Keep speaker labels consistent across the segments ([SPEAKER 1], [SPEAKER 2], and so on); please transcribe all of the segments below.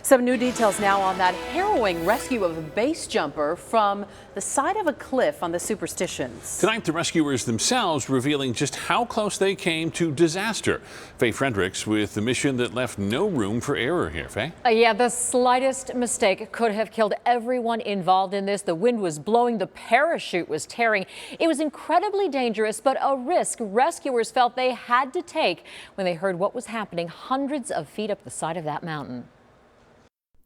[SPEAKER 1] Some new details now on that harrowing rescue of a base jumper from the side of a cliff on the Superstitions.
[SPEAKER 2] Tonight, the rescuers themselves revealing just how close they came to disaster. Faye Fredericks with the mission that left no room for error here. Faye?
[SPEAKER 3] Yeah, the slightest mistake could have killed everyone involved in this. The wind was blowing, the parachute was tearing. It was incredibly dangerous, but a risk rescuers felt they had to take when they heard what was happening hundreds of feet up the side of that mountain.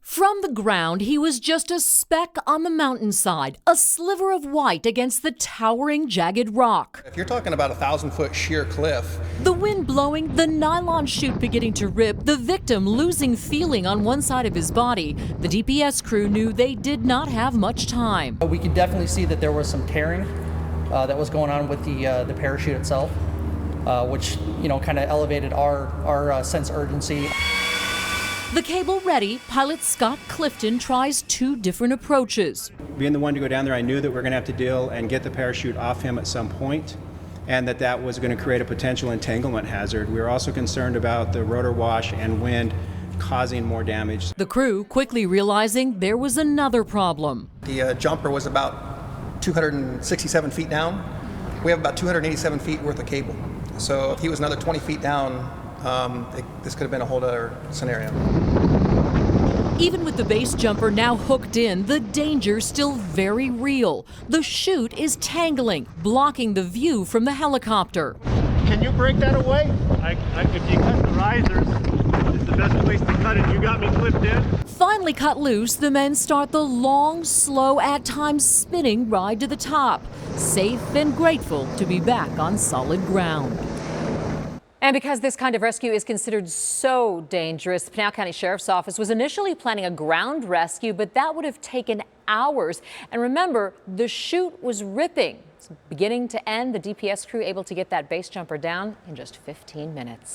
[SPEAKER 4] From the ground, he was just a speck on the mountainside, a sliver of white against the towering, jagged rock.
[SPEAKER 5] If you're talking about a 1,000-foot sheer cliff.
[SPEAKER 4] The wind blowing, the nylon chute beginning to rip, the victim losing feeling on one side of his body. The DPS crew knew they did not have much time.
[SPEAKER 6] We could definitely see that there was some tearing that was going on with the parachute itself, which kind of elevated our sense of urgency.
[SPEAKER 4] The cable ready, pilot Scott Clifton tries two different approaches.
[SPEAKER 7] Being the one to go down there, I knew that we're going to have to deal and get the parachute off him at some point, and that was going to create a potential entanglement hazard. We were also concerned about the rotor wash and wind causing more damage.
[SPEAKER 4] The crew quickly realizing there was another problem.
[SPEAKER 5] The jumper was about 267 feet down. We have about 287 feet worth of cable. So if he was another 20 feet down, this could have been a whole other scenario.
[SPEAKER 4] Even with the base jumper now hooked in, the danger's still very real. The chute is tangling, blocking the view from the helicopter.
[SPEAKER 8] Can you break that away? If you cut the risers, it's the best place to cut it. You got me clipped in.
[SPEAKER 4] Finally cut loose, the men start the long, slow, at times spinning ride to the top. Safe and grateful to be back on solid ground.
[SPEAKER 3] And because this kind of rescue is considered so dangerous, the Pinal County Sheriff's Office was initially planning a ground rescue, but that would have taken hours. And remember, the chute was ripping. So beginning to end, the DPS crew able to get that base jumper down in just 15 minutes.